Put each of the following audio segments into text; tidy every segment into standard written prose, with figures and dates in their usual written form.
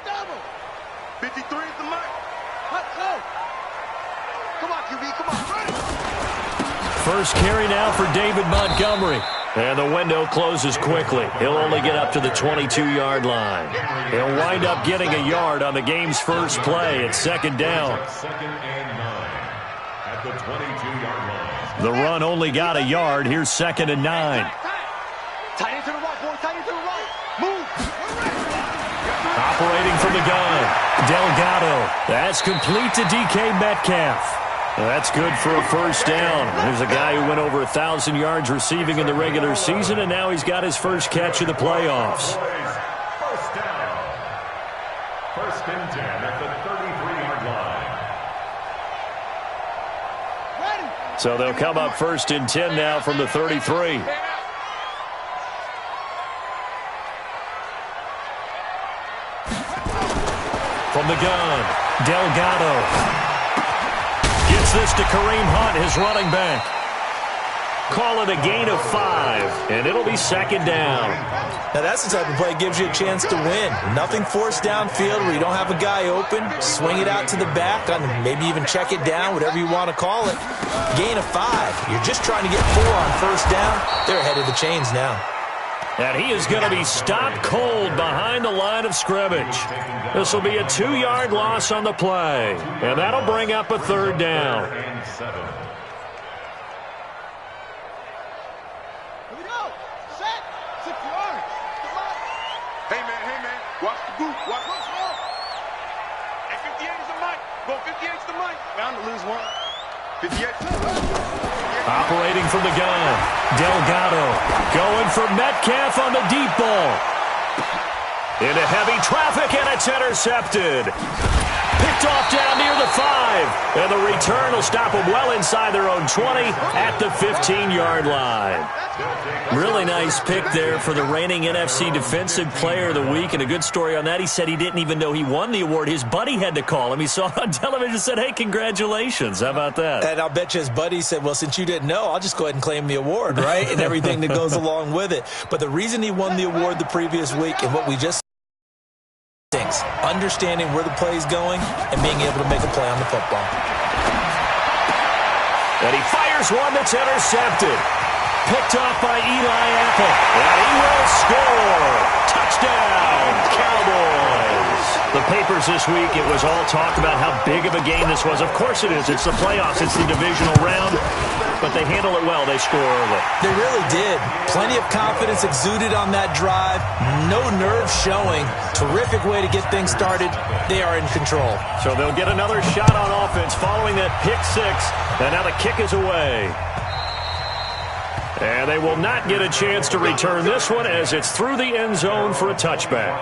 double. 53 is the mark. Let's go. Come on, QB, come on. First carry now for David Montgomery. And the window closes quickly. He'll only get up to the 22-yard line. He'll wind up getting a yard on the game's first play at second down. Second and 9 at the 22-yard line. The run only got a yard. Here's second and 9. Tight end to the right, boy. Tight end to the right. Move. Operating from the gun, Delgado. That's complete to DK Metcalf. That's good for a first down. There's a guy who went over 1,000 yards receiving in the regular season, and now he's got his first catch of the playoffs. First down. First and 10 at the 33-yard line. So they'll come up first and 10 now from the 33. From the gun, Delgado. Gets this to Kareem Hunt, his running back. Call it a gain of 5, and it'll be second down. Now that's the type of play that gives you a chance to win. Nothing forced downfield where you don't have a guy open. Swing it out to the back, maybe even check it down, whatever you want to call it. Gain of 5. You're just trying to get 4 on first down. They're ahead of the chains now. And he is going to be stopped cold behind the line of scrimmage. This will be a 2-yard loss on the play. And that'll bring up a third down. Here we go. Set. 6 yards. Hey, man. Watch the boot. Watch the ball. Hey, 58 is the mic. Go 58 is the mic. Bound to lose one. 58. Operating from the gun, Delgado going for Metcalf on the deep ball. Into heavy traffic, and it's intercepted. Picked off down near the 5. And the return will stop them well inside their own 20 at the 15-yard line. Really nice pick there for the reigning NFC Defensive Player of the Week. And a good story on that, he said he didn't even know he won the award. His buddy had to call him. He saw it on television and said, hey, congratulations. How about that? And I'll bet you his buddy said, well, since you didn't know, I'll just go ahead and claim the award, right? And everything that goes along with it. But the reason he won the award the previous week and what we just things, understanding where the play is going and being able to make a play on the football. And he fires one that's intercepted. Picked off by Eli Apple. And he will score. Touchdown, Cowboys. The papers this week, it was all talk about how big of a game this was. Of course it is. It's the playoffs. It's the divisional round. But they handle it well. They score early. They really did. Plenty of confidence exuded on that drive. No nerve showing. Terrific way to get things started. They are in control. So they'll get another shot on offense following that pick 6. And now the kick is away. And they will not get a chance to return this one as it's through the end zone for a touchback.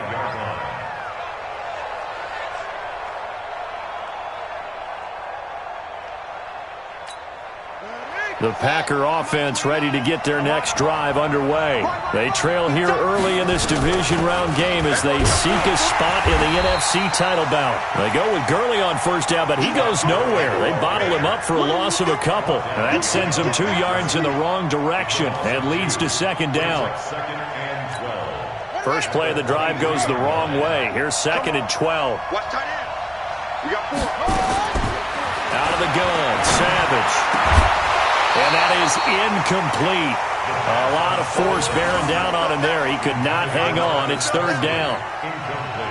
The Packer offense ready to get their next drive underway. They trail here early in this division round game as they seek a spot in the NFC title bout. They go with Gurley on first down, but he goes nowhere. They bottle him up for a loss of a couple. That sends him 2 yards in the wrong direction and leads to second down. First play of the drive goes the wrong way. Here's second and 12. Watch tight end. We got 4. Out of the gun, Savage. And that is incomplete. A lot of force bearing down on him there. He could not hang on. It's third down.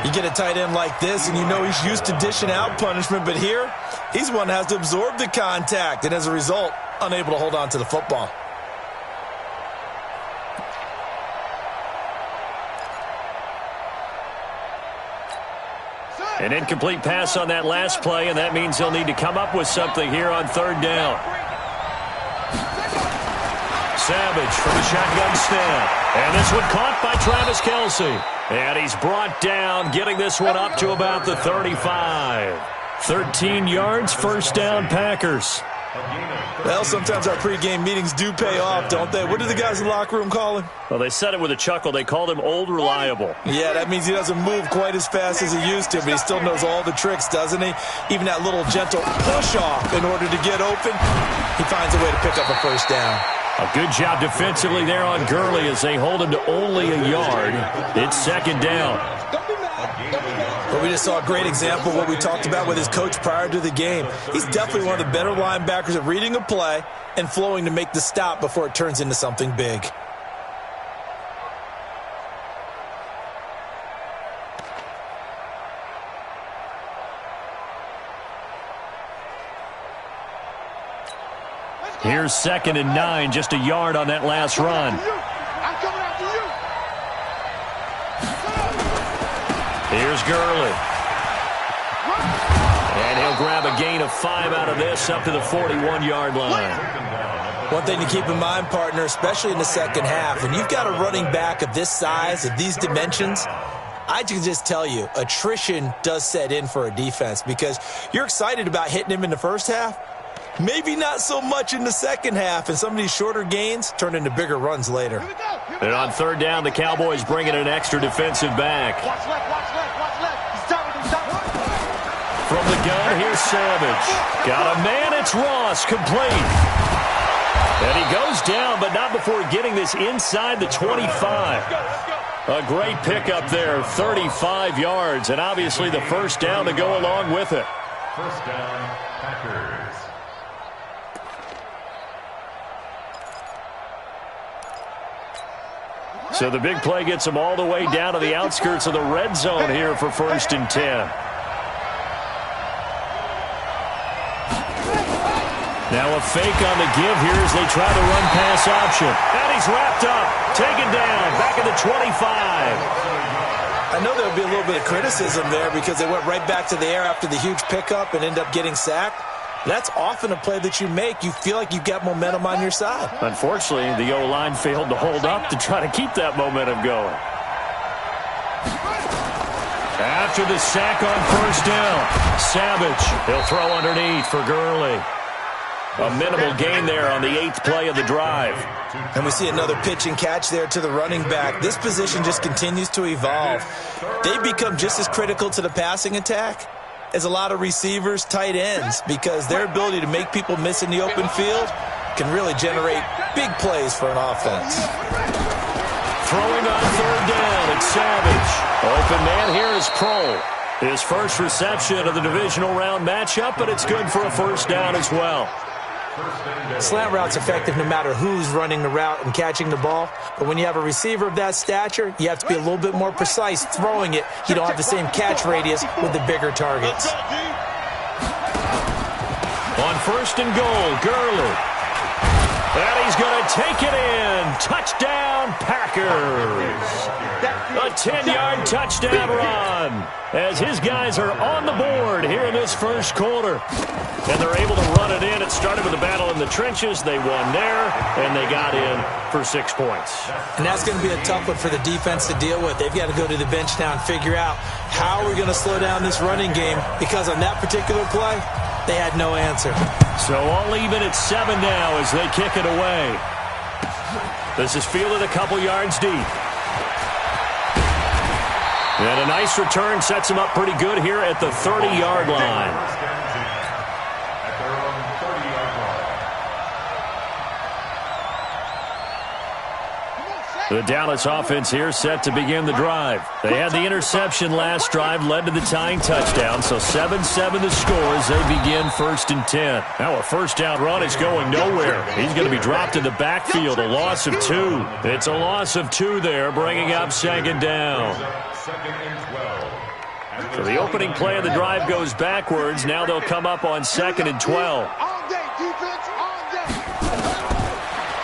You get a tight end like this, and you know he's used to dishing out punishment, but here, he's one that has to absorb the contact, and as a result, unable to hold on to the football. An incomplete pass on that last play, and that means they'll need to come up with something here on third down. Savage from the shotgun snap. And this one caught by Travis Kelce. And he's brought down, getting this one up to about the 35. 13 yards, first down, Packers. Well, sometimes our pregame meetings do pay off, don't they? What do the guys in the locker room call him? Well, they said it with a chuckle. They called him Old Reliable. Yeah, that means he doesn't move quite as fast as he used to, but he still knows all the tricks, doesn't he? Even that little gentle push-off in order to get open, he finds a way to pick up a first down. A good job defensively there on Gurley as they hold him to only a yard. It's second down. But we we just saw a great example of what we talked about with his coach prior to the game. He's definitely one of the better linebackers at reading a play and flowing to make the stop before it turns into something big. Here's 2nd and 9, just a yard on that last run. Here's Gurley. And he'll grab a gain of 5 out of this up to the 41-yard line. One thing to keep in mind, partner, especially in the second half, when you've got a running back of this size, of these dimensions, I can just tell you, attrition does set in for a defense because you're excited about hitting him in the first half. Maybe not so much in the second half, and some of these shorter gains turn into bigger runs later. And on 3rd down, the Cowboys bring in an extra defensive back. Watch left. He's done. From the gun, here's Savage. Got a man, it's Ross, complete. And he goes down, but not before getting this inside the 25. A great pickup there, 35 yards, and obviously the first down to go along with it. First down, Packers. So the big play gets them all the way down to the outskirts of the red zone here for 1st and 10. Now a fake on the give here as they try the run-pass option. And he's wrapped up, taken down, back at the 25. I know there'll be a little bit of criticism there because they went right back to the air after the huge pickup and end up getting sacked. That's often a play that you make. You feel like you've got momentum on your side. Unfortunately, the O-line failed to hold up to try to keep that momentum going. After the sack on 1st down, Savage, he'll throw underneath for Gurley. A minimal gain there on the 8th play of the drive. And we see another pitch and catch there to the running back. This position just continues to evolve. They become just as critical to the passing attack as a lot of receivers, tight ends, because their ability to make people miss in the open field can really generate big plays for an offense. Throwing on 3rd down, it's Savage. Open man here is Kroll. His first reception of the divisional round matchup, but it's good for a 1st down as well. Slant route's effective no matter who's running the route and catching the ball. But when you have a receiver of that stature, you have to be a little bit more precise throwing it. You don't have the same catch radius with the bigger targets. On 1st and goal, Gurley. And he's going to take it in. Touchdown, Packers. A 10-yard touchdown run as his guys are on the board here in this first quarter. And they're able to run it in. It started with a battle in the trenches. They won there, and they got in for 6 points. And that's going to be a tough one for the defense to deal with. They've got to go to the bench now and figure out how we're going to slow down this running game, because on that particular play, they had no answer. So all even at 7 now as they kick it away. This is fielded a couple yards deep. And a nice return sets him up pretty good here at the 30-yard line. The Dallas offense here set to begin the drive. They had the interception last drive, led to the tying touchdown, so 7-7 the score as they begin 1st and 10. Now a 1st down run is going nowhere. He's going to be dropped in the backfield, a loss of 2. It's a loss of 2 there, bringing up 2nd down. So the opening play of the drive goes backwards. Now they'll come up on 2nd and 12.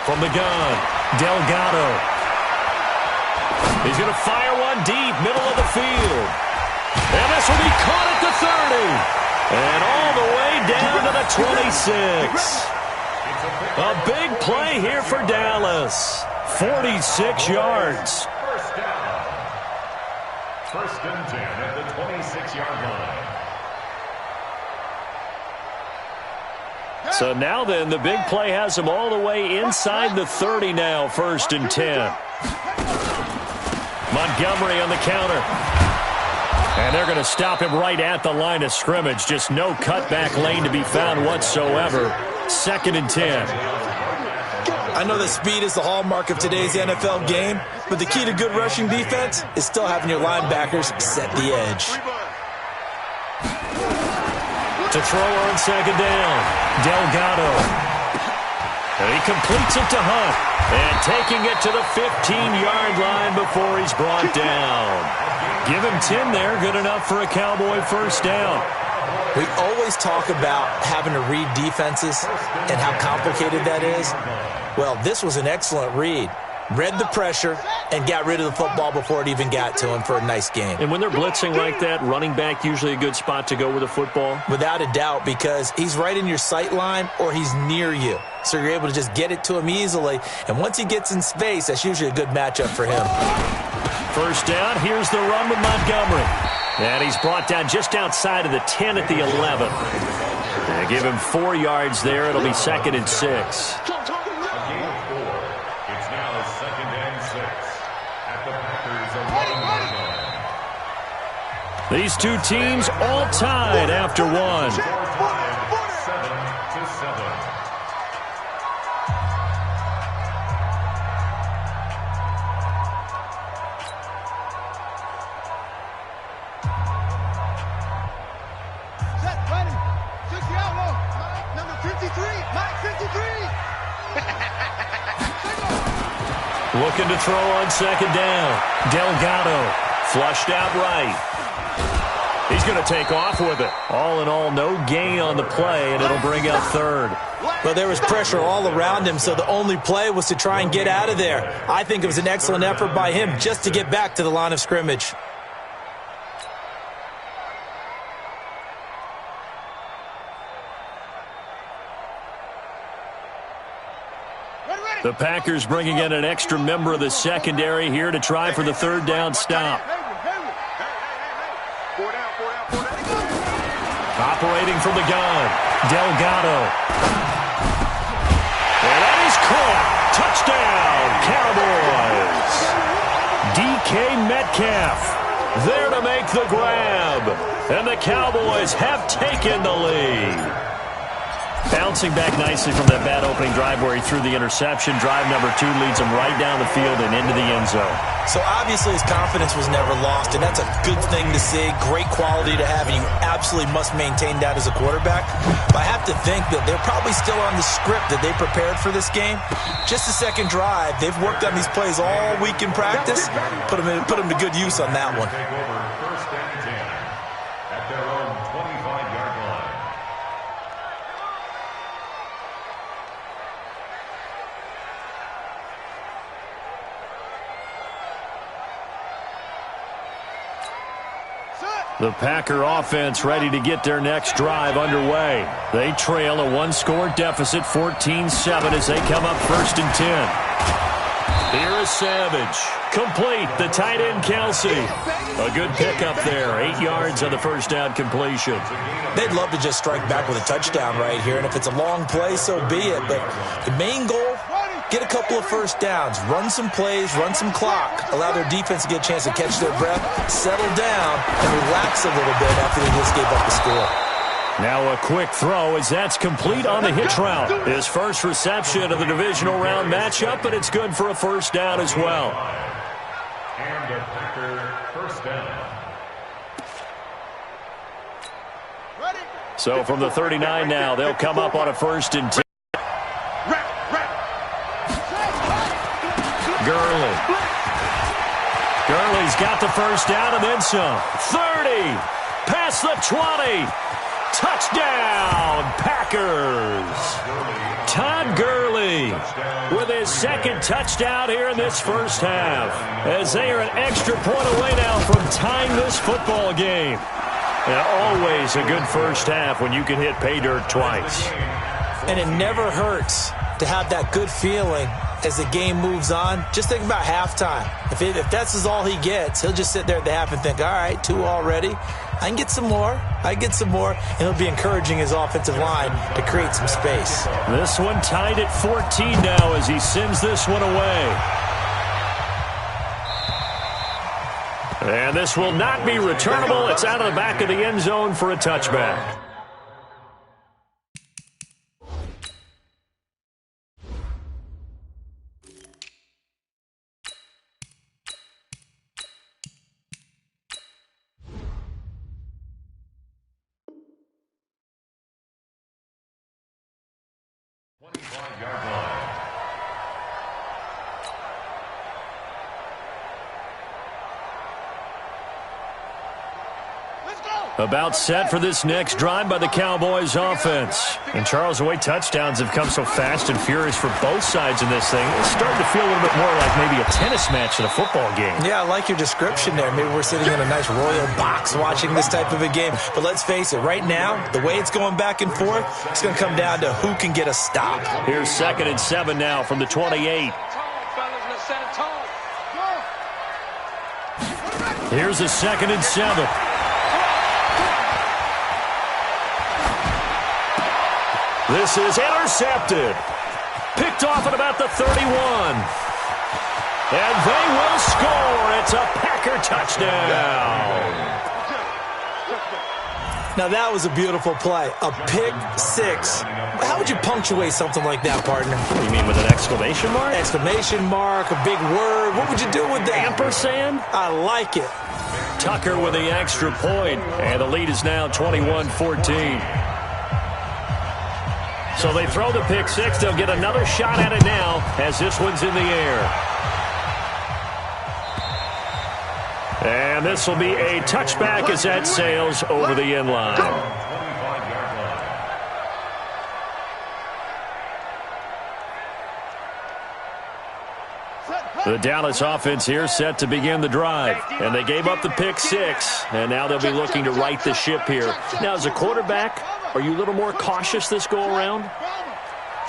From the gun, Delgado. He's going to fire one deep, middle of the field. And this will be caught at the 30. And all the way down to the 26. A big play here for Dallas. 46 yards. First down. 1st and 10 at the 26-yard line. So now then, the big play has them all the way inside the 30 now, 1st and 10. Montgomery on the counter. And they're going to stop him right at the line of scrimmage. Just no cutback lane to be found whatsoever. 2nd and 10. I know that speed is the hallmark of today's NFL game, but the key to good rushing defense is still having your linebackers set the edge. To throw on second down, Delgado. And he completes it to Hunt. And taking it to the 15-yard line before he's brought down. Give him 10 there, good enough for a Cowboy first down. We always talk about having to read defenses and how complicated that is. Well, this was an excellent read. Read the pressure and got rid of the football before it even got to him for a nice game. And when they're blitzing like that, running back usually a good spot to go with the football? Without a doubt, because he's right in your sight line or he's near you. So you're able to just get it to him easily. And once he gets in space, that's usually a good matchup for him. First down, here's the run with Montgomery. And he's brought down just outside of the 10 at the 11. And give him 4 yards there. It'll be 2nd and 6. These two teams all tied after one. 7-7. Set, ready. 60 outlaw. Mike, number 53. Mike, 53. Looking to throw on second down. Delgado flushed out right. He's going to take off with it. All in all, no gain on the play, and it'll bring up 3rd. But there was pressure all around him, so the only play was to try and get out of there. I think it was an excellent effort by him just to get back to the line of scrimmage. The Packers bringing in an extra member of the secondary here to try for the 3rd down stop. Operating from the gun, Delgado. And that is caught. Touchdown, Cowboys. DK Metcalf there to make the grab. And the Cowboys have taken the lead. Bouncing back nicely from that bad opening drive where he threw the interception. Drive number 2 leads him right down the field and into the end zone. So obviously his confidence was never lost, and that's a good thing to see. Great quality to have, and you absolutely must maintain that as a quarterback. But I have to think that they're probably still on the script that they prepared for this game. Just the second drive. They've worked on these plays all week in practice. Put them to good use on that one. Take over 1st and 10 at their own 25-yard line. The Packer offense ready to get their next drive underway. They trail a 1-score deficit, 14-7, as they come up 1st and 10. Here is Savage. Complete, the tight end Kelsey. A good pickup there, 8 yards on the first down completion. They'd love to just strike back with a touchdown right here, and if it's a long play, so be it. But the main goal, get a couple of first downs, run some plays, run some clock, allow their defense to get a chance to catch their breath, settle down, and relax a little bit after they just gave up the score. Now a quick throw as that's complete on the hitch route. His first reception of the divisional round matchup, but it's good for a first down as well. And a Packer first down. So from the 39 now, they'll come up on a 1st and 10. Gurley's got the first down and then some. 30, past the 20. Touchdown, Packers. Todd Gurley with his 2nd touchdown here in this first half, as they are an extra point away now from tying this football game. And always a good first half when you can hit pay dirt twice. And it never hurts to have that good feeling as the game moves on. Just think about halftime. If that's all he gets, he'll just sit there at the half and think, all right, 2 already. I can get some more. And he'll be encouraging his offensive line to create some space. This one tied at 14 now as he sends this one away. And this will not be returnable. It's out of the back of the end zone for a touchback. 25-yard line. About set for this next drive by the Cowboys offense. And Charles, the way touchdowns have come so fast and furious for both sides in this thing, it's starting to feel a little bit more like maybe a tennis match at a football game. Yeah, I like your description there. Maybe we're sitting in a nice royal box watching this type of a game. But let's face it, right now, the way it's going back and forth, it's going to come down to who can get a stop. Here's 2nd and 7 now from the 28. Here's a 2nd and 7. This is intercepted. Picked off at about the 31. And they will score. It's a Packer touchdown. Now, that was a beautiful play. A pick six. How would you punctuate something like that, partner? What do you mean, with an exclamation mark? Exclamation mark, a big word. What would you do with that? Ampersand? I like it. Tucker with the extra point. And the lead is now 21-14. So they throw the pick six. They'll get another shot at it now as this one's in the air. And this will be a touchback as that sails over the end line. The Dallas offense here set to begin the drive. And they gave up the pick six. And now they'll be looking to right the ship here. Now, as a quarterback, are you a little more cautious this go-around?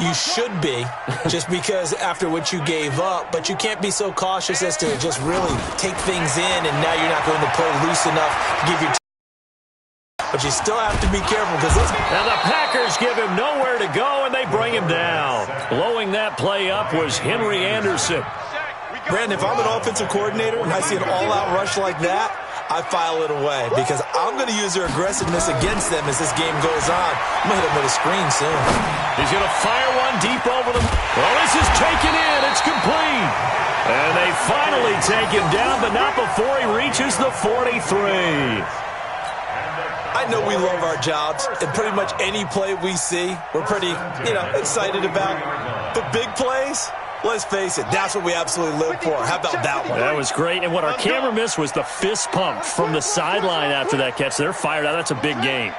You should be, just because after what you gave up. But you can't be so cautious as to just really take things in, and now you're not going to play loose enough to give your team. But you still have to be careful because this. Now the Packers give him nowhere to go, and they bring him down. Blowing that play up was Henry Anderson. Brandon, if I'm an offensive coordinator and I see an all-out rush like that, I file it away because I'm going to use their aggressiveness against them as this game goes on. I'm going to hit him with a screen soon. He's going to fire one deep over them. Well, this is taken in. It's complete. And they finally take him down, but not before he reaches the 43. I know we love our jobs, and pretty much any play we see, we're pretty, excited about. But big plays, let's face it, that's what we absolutely live for. How about that one? That was great, and what our camera missed was the fist pump from the sideline after that catch. They're fired out. That's a big gain.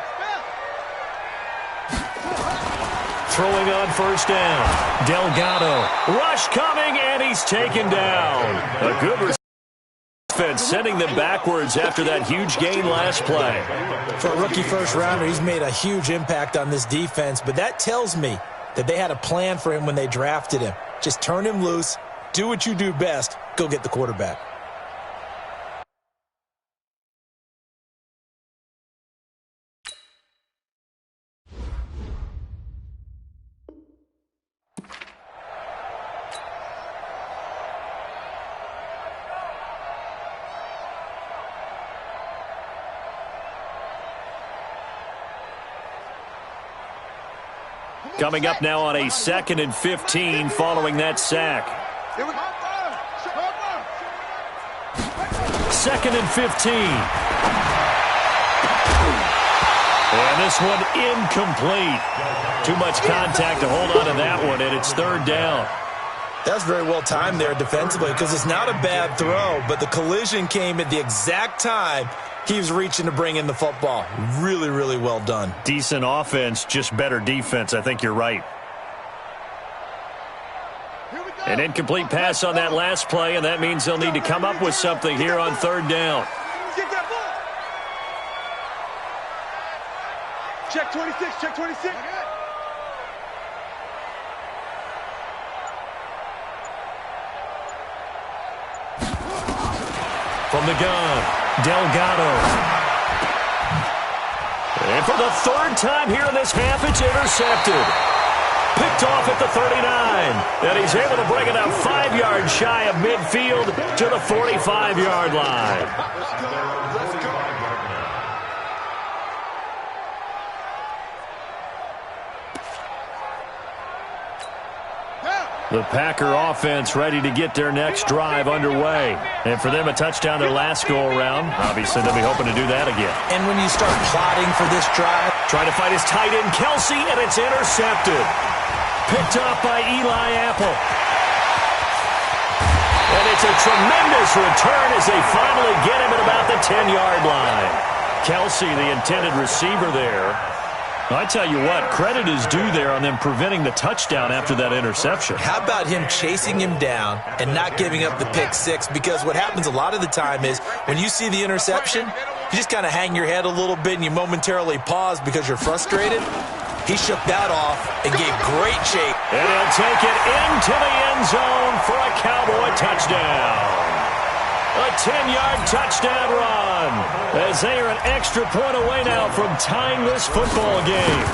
Throwing on first down. Delgado. Rush coming, and he's taken down. A good defense sending them backwards after that huge gain last play. For a rookie first-rounder, he's made a huge impact on this defense, but that tells me that they had a plan for him when they drafted him. Just turn him loose, do what you do best, go get the quarterback. Coming up now on a 2nd and 15 following that sack. 2nd and 15. And this one incomplete. Too much contact to hold on to that one, and it's 3rd down. That's very well timed there defensively because it's not a bad throw, but the collision came at the exact time he was reaching to bring in the football. Really, really well done. Decent offense, just better defense. I think you're right. An incomplete pass on that last play, and that means they'll need to come up with something here on 3rd down. Check 26, check 26. From the gun, Delgado. And for the 3rd time here in this half, it's intercepted. Picked off at the 39. And he's able to bring it out 5 yards shy of midfield to the 45-yard line. The Packer offense ready to get their next drive underway. And for them, a touchdown their last go-around. Obviously, they'll be hoping to do that again. And when you start plotting for this drive, trying to fight his tight end, Kelsey, and it's intercepted. picked off by Eli Apple. And it's a tremendous return as they finally get him at about the 10-yard line. Kelsey, the intended receiver there. I tell you what, credit is due there on them preventing the touchdown after that interception. How about him chasing him down and not giving up the pick six? Because what happens a lot of the time is when you see the interception, you just kind of hang your head a little bit and you momentarily pause because you're frustrated. He shook that off and gave great shape. And he'll take it into the end zone for a Cowboy touchdown. A 10-yard touchdown run as they are an extra point away now from tying this football game.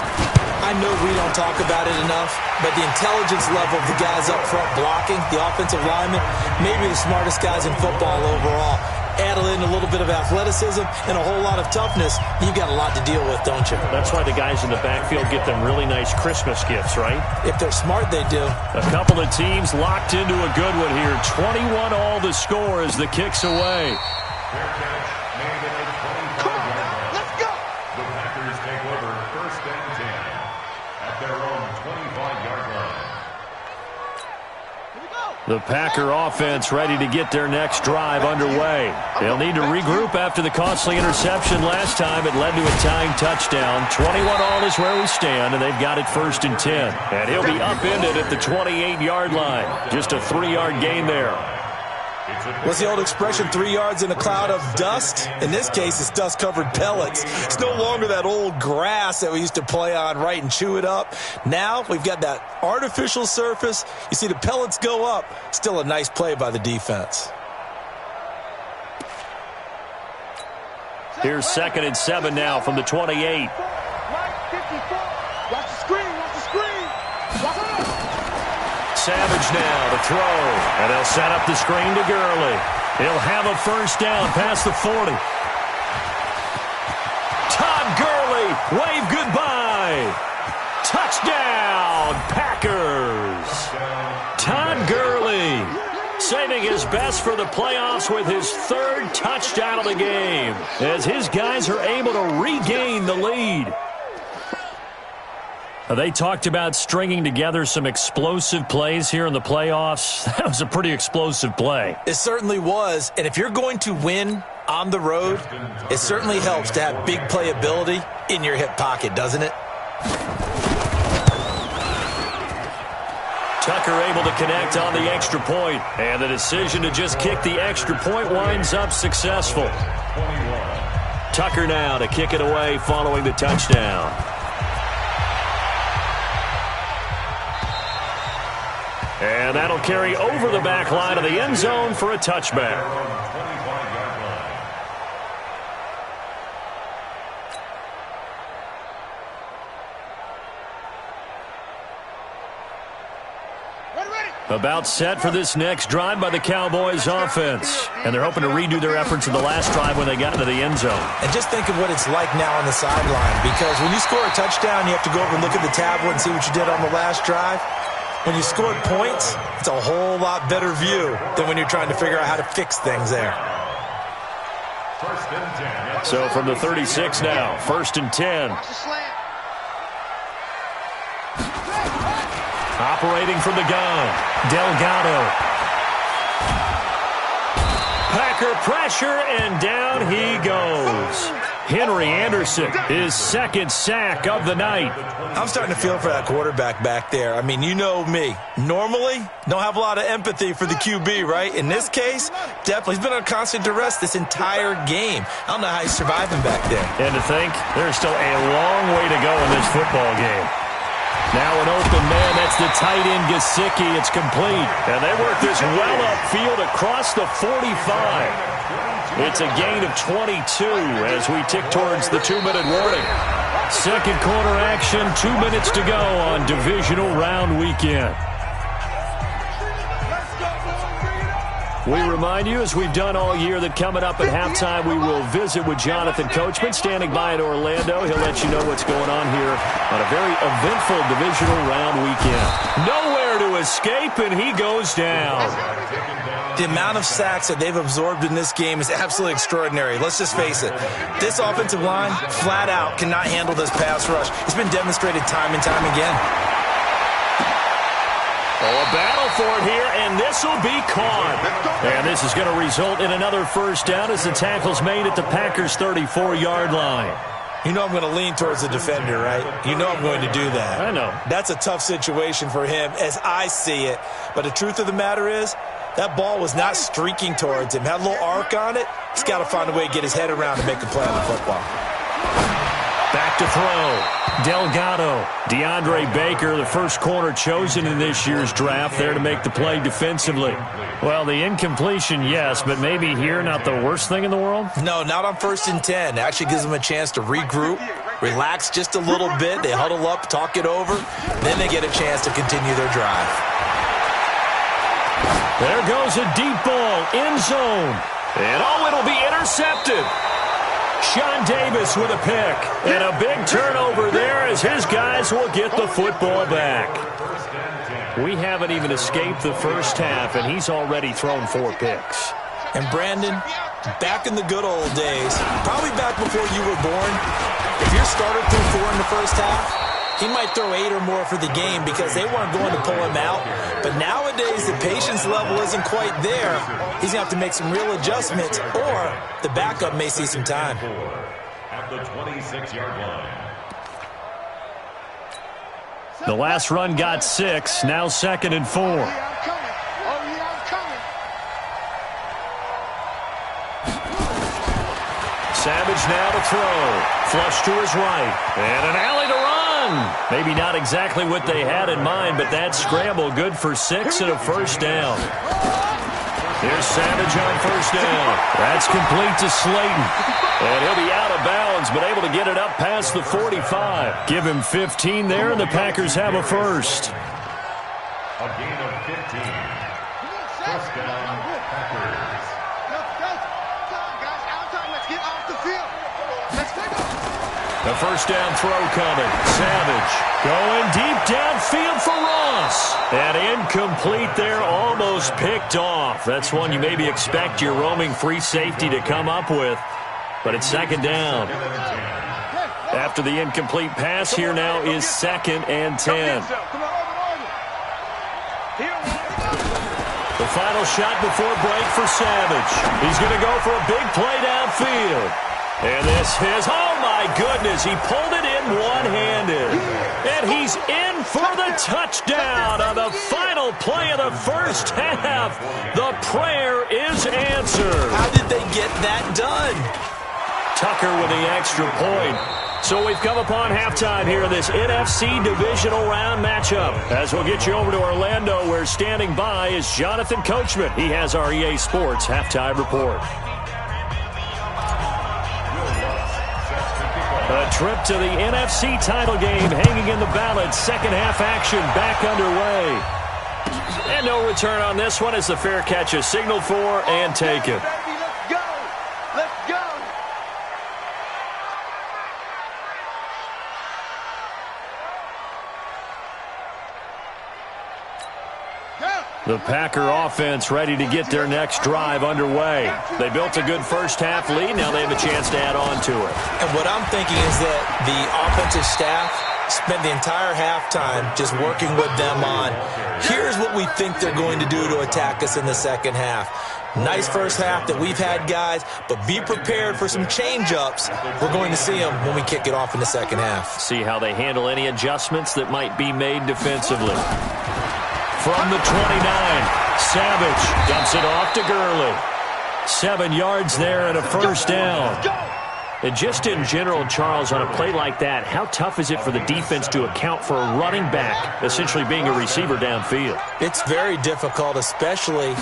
I know we don't talk about it enough, but the intelligence level of the guys up front blocking, the offensive linemen, maybe the smartest guys in football overall. Add in a little bit of athleticism and a whole lot of toughness, you've got a lot to deal with, don't you? That's why the guys in the backfield get them really nice Christmas gifts, right? If they're smart, they do. A couple of teams locked into a good one here. 21 all the score as the kick's away. Fair catch made at the 25-yard line. Let's go. The Packers take over 1st and 10 at their own 25-yard line. The Packer offense ready to get their next drive underway. They'll need to regroup after the costly interception last time. It led to a tying touchdown. 21 all is where we stand, and they've got it 1st and 10. And he'll be upended at the 28-yard line. Just a 3-yard gain there. What's the old expression, 3 yards in a cloud of dust? In this case, it's dust-covered pellets. It's no longer that old grass that we used to play on, right, and chew it up. Now we've got that artificial surface. You see the pellets go up. Still a nice play by the defense. Here's 2nd and 7 now from the 28. Watch the screen. Watch the screen. Savage now to throw. And they'll set up the screen to Gurley. He'll have a 1st down past the 40. Todd Gurley, wave goodbye. Touchdown, Packers. Todd Gurley saving his best for the playoffs with his 3rd touchdown of the game as his guys are able to regain the lead. They talked about stringing together some explosive plays here in the playoffs. That was a pretty explosive play. It certainly was, and if you're going to win on the road, it certainly helps to have big playability in your hip pocket, doesn't it? Tucker able to connect on the extra point, and the decision to just kick the extra point winds up successful. Tucker now to kick it away following the touchdown. And that'll carry over the back line of the end zone for a touchback. About set for this next drive by the Cowboys offense. And they're hoping to redo their efforts in the last drive when they got into the end zone. And just think of what it's like now on the sideline, because when you score a touchdown, you have to go over and look at the tablet and see what you did on the last drive. When you scored points, it's a whole lot better view than when you're trying to figure out how to fix things there. So from the 36 now, 1st and 10. Operating from the gun, Delgado. Packer pressure, and down he goes. Henry Anderson, his 2nd sack of the night. I'm starting to feel for that quarterback back there. I mean, you know me. Normally, don't have a lot of empathy for the QB, right? In this case, definitely. He's been on constant duress this entire game. I don't know how he's surviving back there. And to think, there's still a long way to go in this football game. Now an open man, that's the tight end Gesicki. It's complete. And they work this well upfield across the 45. It's a gain of 22 as we tick towards the 2-minute warning. 2nd quarter action, 2 minutes to go on divisional round weekend. We remind you, as we've done all year, that coming up at halftime, we will visit with Jonathan Coachman, standing by in Orlando. He'll let you know what's going on here on a very eventful divisional round weekend. Nowhere to escape, and he goes down. The amount of sacks that they've absorbed in this game is absolutely extraordinary. Let's just face it. This offensive line, flat out, cannot handle this pass rush. It's been demonstrated time and time again. Oh, a battle for it here, and this will be caught. And this is going to result in another first down as the tackle's made at the Packers' 34-yard line. You know I'm going to lean towards the defender, right? You know I'm going to do that. I know. That's a tough situation for him as I see it. But the truth of the matter is, that ball was not streaking towards him. Had a little arc on it. He's got to find a way to get his head around and make a play on the football. Back to throw. Delgado. DeAndre Baker, the first corner chosen in this year's draft, there to make the play defensively. Well, the incompletion, yes, but maybe here not the worst thing in the world? No, not on 1st and 10. It actually gives them a chance to regroup, relax just a little bit. They huddle up, talk it over. Then they get a chance to continue their drive. There goes a deep ball, end zone. And oh, it'll be intercepted. Sean Davis with a pick. And a big turnover there as his guys will get the football back. We haven't even escaped the first half, and he's already thrown 4 picks. And Brandon, back in the good old days, probably back before you were born, if your starter threw 4 in the first half, he might throw 8 or more for the game because they weren't going to pull him out. But nowadays, the patience level isn't quite there. He's going to have to make some real adjustments, or the backup may see some time. At the 26-yard line. The last run got 6, now 2nd and 4. Savage now to throw. Flush to his right. And an alley to run. Maybe not exactly what they had in mind, but that scramble good for 6 and a first down. Here's Savage on first down. That's complete to Slayton. And he'll be out of bounds, but able to get it up past the 45. Give him 15 there, and the Packers have a first. A gain of 15. First down, Packers. The first down throw coming. Savage going deep downfield for Ross. And incomplete there, almost picked off. That's one you maybe expect your roaming free safety to come up with. But it's 2nd down. After the incomplete pass, here now is 2nd and 10. The final shot before break for Savage. He's going to go for a big play downfield. And this is, oh my goodness, he pulled it in one-handed. And he's in for the touchdown on the final play of the first half. The prayer is answered. How did they get that done? Tucker with the extra point. So we've come upon halftime here in this NFC divisional round matchup. As we'll get you over to Orlando, where standing by is Jonathan Coachman. He has our EA Sports halftime report. A trip to the NFC title game hanging in the balance. Second half action back underway. And no return on this one as the fair catch is signaled for and taken. Let's go! Let's go! The Packer offense ready to get their next drive underway. They built a good first half lead. Now they have a chance to add on to it. And what I'm thinking is that the offensive staff spent the entire halftime just working with them on, here's what we think they're going to do to attack us in the second half. Nice first half that we've had, guys, but be prepared for some change-ups. We're going to see them when we kick it off in the second half. See how they handle any adjustments that might be made defensively. From the 29, Savage dumps it off to Gurley. 7 yards there and a first down. And just in general, Charles, on a play like that, how tough is it for the defense to account for a running back essentially being a receiver downfield? It's very difficult, especially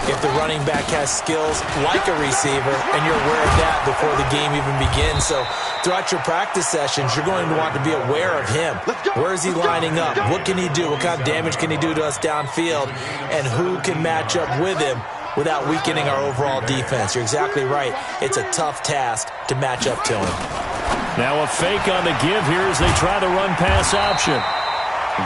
if the running back has skills like a receiver, and you're aware of that before the game even begins. So throughout your practice sessions, you're going to want to be aware of him. Where is he lining up? What can he do? What kind of damage can he do to us downfield? And who can match up with him without weakening our overall defense? You're exactly right. It's a tough task to match up to him. Now a fake on the give here as they try the run-pass option.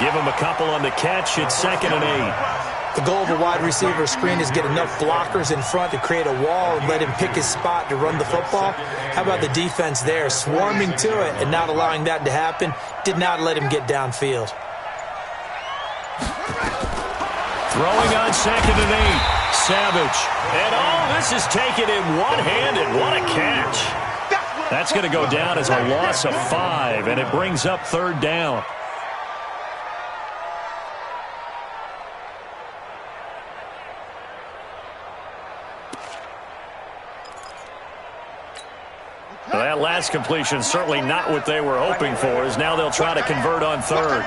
Give him a couple on the catch. It's 2nd and 8. The goal of a wide receiver screen is get enough blockers in front to create a wall and let him pick his spot to run the football. How about the defense there, swarming to it and not allowing that to happen? Did not let him get downfield. Throwing on 2nd and 8. Savage. And all this is taken in one-handed. What a catch. That's going to go down as a loss of 5, and it brings up 3rd down. Well, that last completion certainly not what they were hoping for, as now they'll try to convert on 3rd.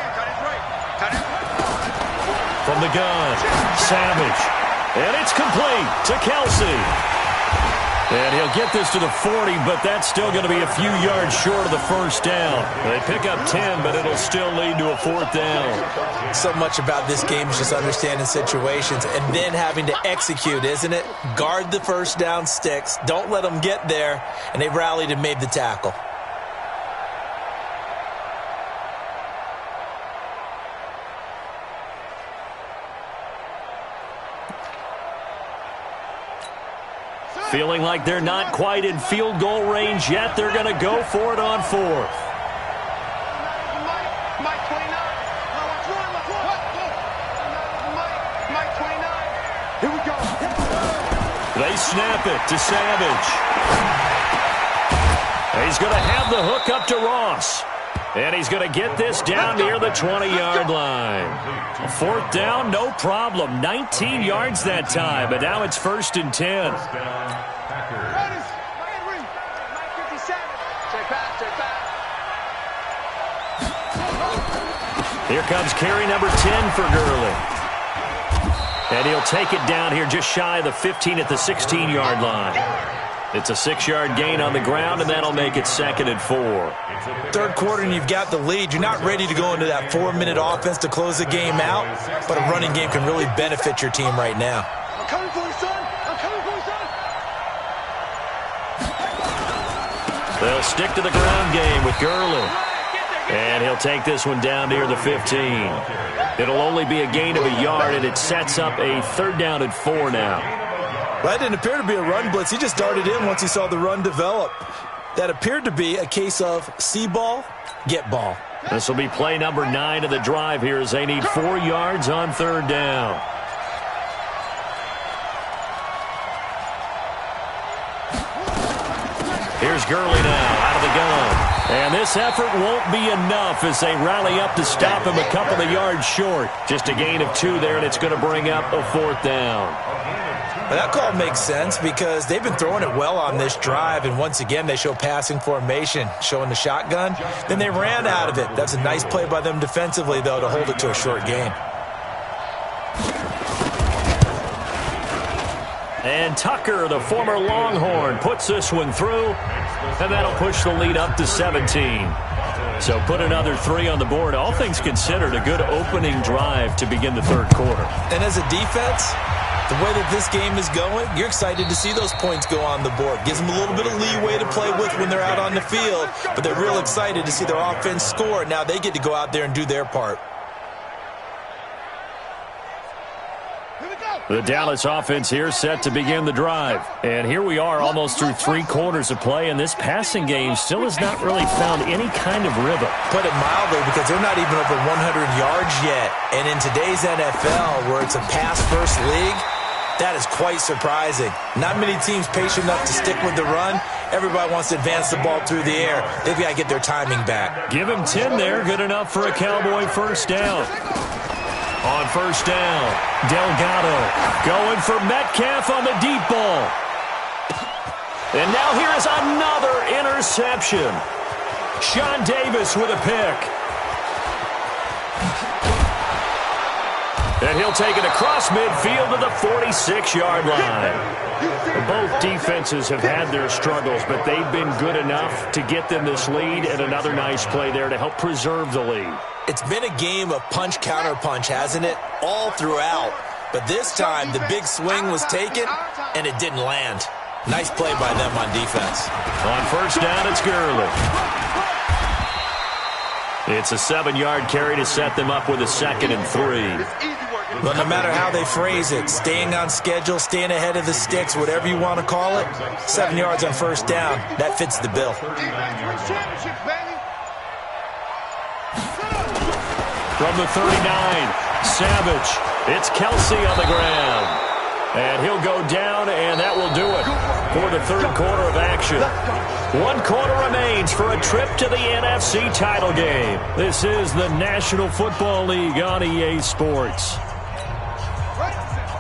From the gun, Savage. And it's complete to Kelsey. And he'll get this to the 40, but that's still going to be a few yards short of the 1st down. They pick up 10, but it'll still lead to a 4th down. So much about this game is just understanding situations and then having to execute, isn't it? Guard the 1st down sticks. Don't let them get there. And they rallied and made the tackle. Feeling like they're not quite in field goal range yet. They're going to go for it on 4th. Here we go. They snap it to Savage. He's going to have the hook up to Ross. And he's going to get this down near the 20-yard line. 4th down, no problem. 19 yards that time, but now it's 1st and 10. Here comes carry number 10 for Gurley. And he'll take it down here just shy of the 15 at the 16-yard line. It's a 6-yard gain on the ground, and that'll make it 2nd and 4. 3rd quarter, and you've got the lead. You're not ready to go into that 4-minute offense to close the game out, but a running game can really benefit your team right now. I'm coming for you, son. I'm coming for you, son. They'll stick to the ground game with Gurley. And he'll take this one down near the 15. It'll only be a gain of a yard, and it sets up a 3rd down and 4 now. Well, that didn't appear to be a run blitz. He just darted in once he saw the run develop. That appeared to be a case of see ball, get ball. This will be play number 9 of the drive here as they need 4 yards on 3rd down. Here's Gurley now out of the gun. And this effort won't be enough as they rally up to stop him a couple of yards short. Just a gain of 2 there, and it's going to bring up a 4th down. Well, that call makes sense because they've been throwing it well on this drive, and once again they show passing formation, showing the shotgun. Then they ran out of it. That's a nice play by them defensively, though, to hold it to a short gain. And Tucker, the former Longhorn, puts this one through, and that'll push the lead up to 17. So put another 3 on the board. All things considered, a good opening drive to begin the 3rd quarter. And as a defense, the way that this game is going, you're excited to see those points go on the board. Gives them a little bit of leeway to play with when they're out on the field, but they're real excited to see their offense score. Now they get to go out there and do their part. The Dallas offense here set to begin the drive. And here we are almost through 3 quarters of play, and this passing game still has not really found any kind of rhythm. Put it mildly, because they're not even over 100 yards yet. And in today's NFL, where it's a pass-first league, that is quite surprising. Not many teams patient enough to stick with the run. Everybody wants to advance the ball through the air. They've got to get their timing back. Give him 10 there. Good enough for a Cowboy 1st down. On 1st down, Delgado going for Metcalf on the deep ball. And now here is another interception. Sean Davis with a pick. And he'll take it across midfield to the 46-yard line. Both defenses have had their struggles, but they've been good enough to get them this lead, and another nice play there to help preserve the lead. It's been a game of punch-counter-punch, hasn't it? All throughout. But this time, the big swing was taken, and it didn't land. Nice play by them on defense. On 1st down, it's Gurley. It's a 7-yard carry to set them up with a 2nd and 3. Well, no matter how they phrase it, staying on schedule, staying ahead of the sticks, whatever you want to call it, 7 yards on 1st down, that fits the bill. From the 39, Savage. It's Kelsey on the ground. And he'll go down, and that will do it for the third quarter of action. 1 quarter remains for a trip to the NFC title game. This is the National Football League on EA Sports.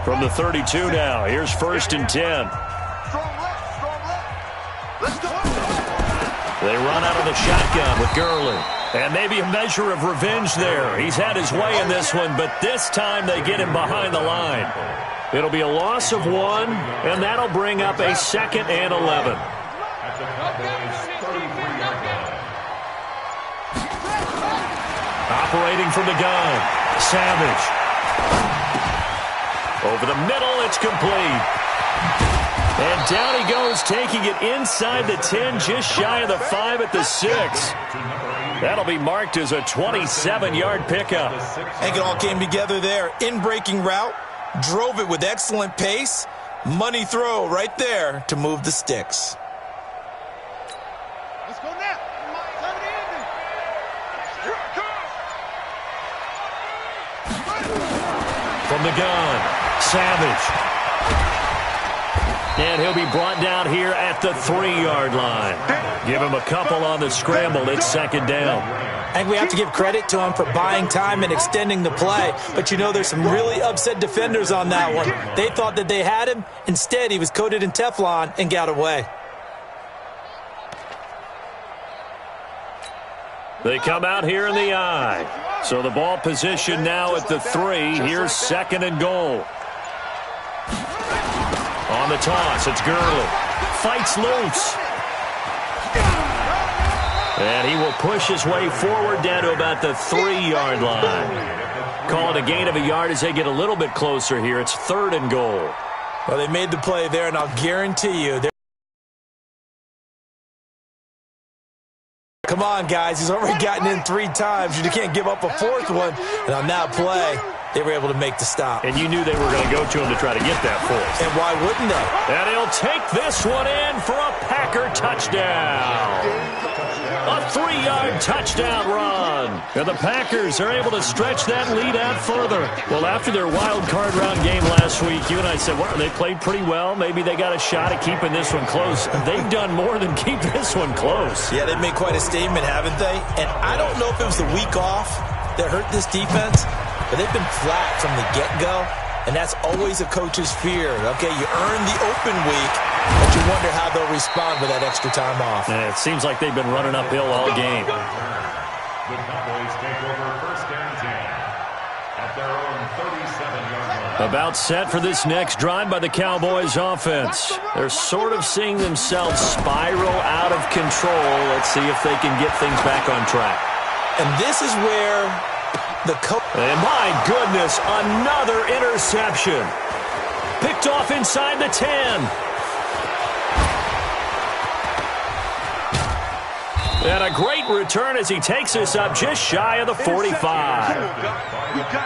From the 32 now, here's 1st and 10. They run out of the shotgun with Gurley. And maybe a measure of revenge there. He's had his way in this one, but this time they get him behind the line. It'll be a loss of 1, and that'll bring up a 2nd and 11. Operating from the gun, Savage. Over the middle, it's complete. And down he goes, taking it inside the 10, just shy of the 5 at the 6. That'll be marked as a 27-yard pickup. I think it all came together there. In-breaking route, drove it with excellent pace. Money throw right there to move the sticks. Let's go now. From the gun, Savage. And he'll be brought down here at the 3-yard line. Give him a couple on the scramble. It's 2nd down. I think we have to give credit to him for buying time and extending the play. But, you know, there's some really upset defenders on that one. They thought that they had him. Instead, he was coated in Teflon and got away. They come out here in the I. So the ball position now at the 3. Here's 2nd and goal. On the toss, it's Gurley. Fights loose. And he will push his way forward down to about the 3-yard line. Call it a gain of a yard as they get a little bit closer here. It's 3rd and goal. Well, they made the play there, and I'll guarantee you. Come on, guys. He's already gotten in 3 times. You can't give up a 4th one. And on that play, they were able to make the stop. And you knew they were going to go to him to try to get that 4th. And why wouldn't they? And he'll take this one in for a Packer touchdown. A 3-yard touchdown run. And the Packers are able to stretch that lead out further. Well, after their wild card round game last week, you and I said, well, they played pretty well. Maybe they got a shot at keeping this one close. They've done more than keep this one close. Yeah, they've made quite a statement, haven't they? And I don't know if it was the week off that hurt this defense, but they've been flat from the get-go. And that's always a coach's fear. Okay, you earn the open week, but you wonder how they'll respond with that extra time off. And it seems like they've been running uphill all game. The Cowboys take over 1st and 10 at their own 37-yard line. About set for this next drive by the Cowboys offense. They're sort of seeing themselves spiral out of control. Let's see if they can get things back on track. And this is where the coach... And my goodness, another interception. Picked off inside the 10. And a great return as he takes us up just shy of the 45.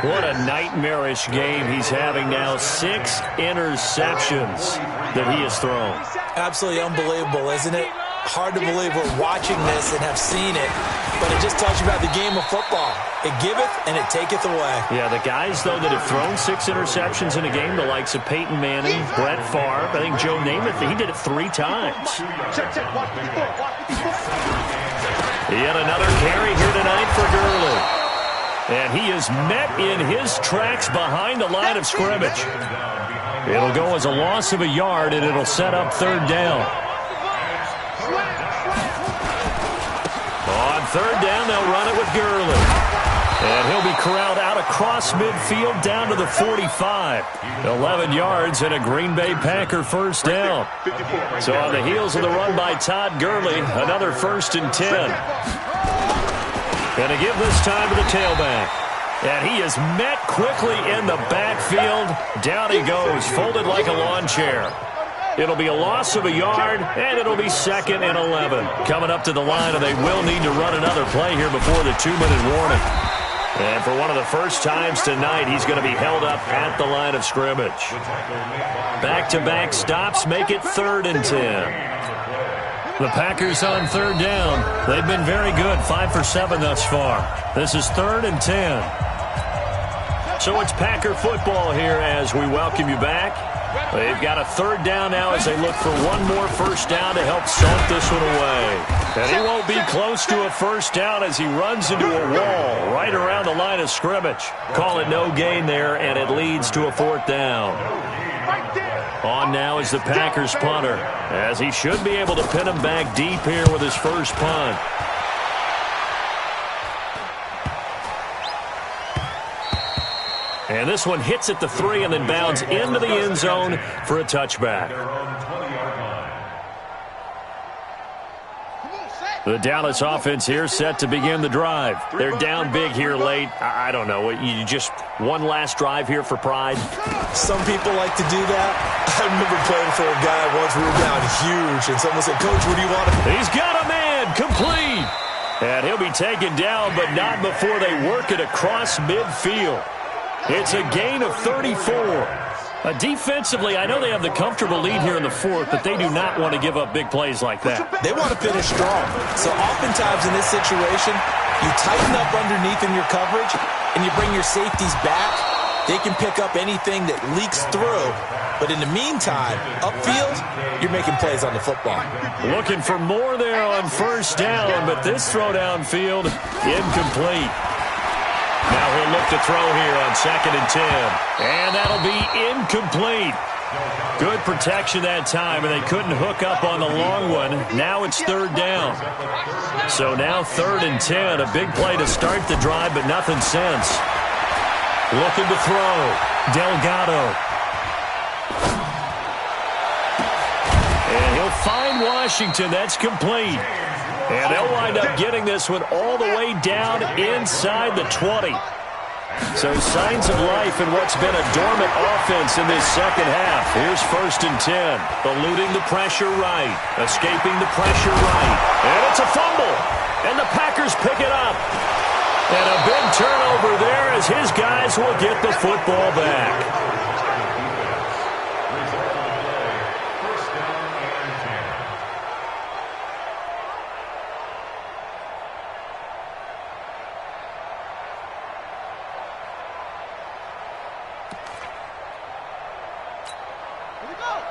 What a nightmarish game he's having now. 6 interceptions that he has thrown. Absolutely unbelievable, isn't it? Hard to believe we're watching this and have seen it, but it just tells you about the game of football. It giveth and it taketh away. Yeah, the guys, though, that have thrown 6 interceptions in a game, the likes of Peyton Manning, Brett Favre, I think Joe Namath, he did it 3 times. Yet another carry here tonight for Gurley. And he is met in his tracks behind the line of scrimmage. It'll go as a loss of a yard, and it'll set up 3rd down. On 3rd down, they'll run it with Gurley. And he'll be corralled out across midfield down to the 45. 11 yards and a Green Bay Packer 1st down. So on the heels of the run by Todd Gurley, another 1st and 10. Going to give this time to the tailback. And he is met quickly in the backfield. Down he goes, folded like a lawn chair. It'll be a loss of a yard, and it'll be 2nd and 11. Coming up to the line, and they will need to run another play here before the 2-minute warning. And for one of the first times tonight, he's going to be held up at the line of scrimmage. Back-to-back stops make it 3rd and 10. The Packers on 3rd down. They've been very good, 5 for 7 thus far. This is 3rd and 10. So it's Packer football here as we welcome you back. They've got a third down now as they look for one more first down to help salt this one away. And he won't be close to a first down as he runs into a wall right around the line of scrimmage. Call it no gain there, and it leads to a fourth down. On now is the Packers punter, as he should be able to pin him back deep here with his first punt. And this one hits at the 3 and then bounds into the end zone for a touchback. The Dallas offense here set to begin the drive. They're down big here late. I don't know. You just one last drive here for pride? Some people like to do that. I remember playing for a guy once we were down huge, and someone said, "Coach, what do you want to..." He's got a man complete. And he'll be taken down, but not before they work it across midfield. It's a gain of 34. Defensively, I know they have the comfortable lead here in the fourth, but they do not want to give up big plays like that. They want to finish strong. So oftentimes in this situation, you tighten up underneath in your coverage, and you bring your safeties back. They can pick up anything that leaks through. But in the meantime, upfield, you're making plays on the football. Looking for more there on first down, but this throw downfield, incomplete. Now he'll look to throw here on 2nd and 10. And that'll be incomplete. Good protection that time, and they couldn't hook up on the long one. Now it's 3rd down. So now 3rd and 10. A big play to start the drive, but nothing since. Looking to throw. Delgado. And he'll find Washington. That's complete. And they'll wind up getting this one all the way down inside the 20. So signs of life in what's been a dormant offense in this second half. Here's 1st and 10. Eluding the pressure right. Escaping the pressure right. And it's a fumble. And the Packers pick it up. And a big turnover there as his guys will get the football back.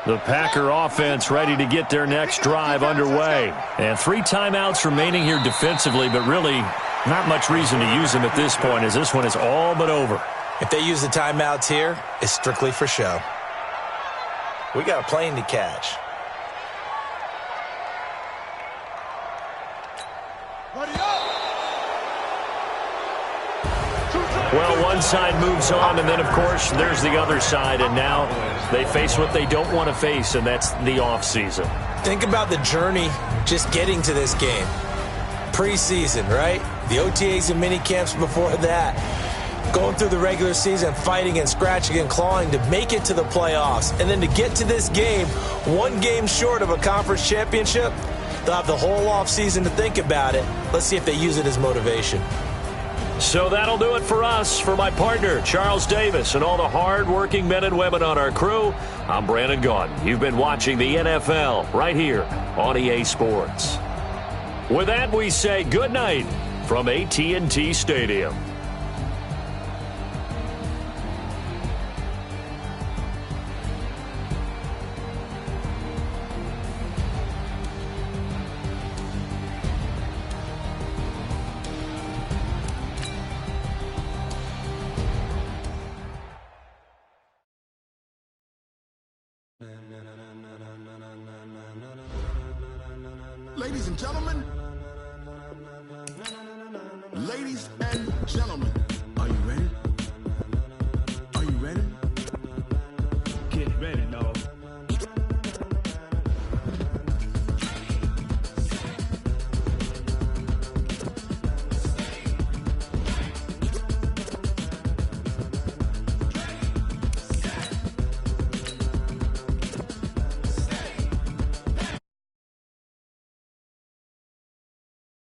The Packer offense ready to get their next drive underway. And 3 timeouts remaining here defensively, but really not much reason to use them at this point as this one is all but over. If they use the timeouts here, it's strictly for show. We got a plane to catch. Well, one side moves on, and then, of course, there's the other side, and now they face what they don't want to face, and that's the offseason. Think about the journey just getting to this game. Preseason, right? The OTAs and mini camps before that. Going through the regular season, fighting and scratching and clawing to make it to the playoffs. And then to get to this game, 1 game short of a conference championship, they'll have the whole offseason to think about it. Let's see if they use it as motivation. So that'll do it for us. For my partner, Charles Davis, and all the hard-working men and women on our crew, I'm Brandon Gaudin. You've been watching the NFL right here on EA Sports. With that, we say good night from AT&T Stadium. Ladies and gentlemen,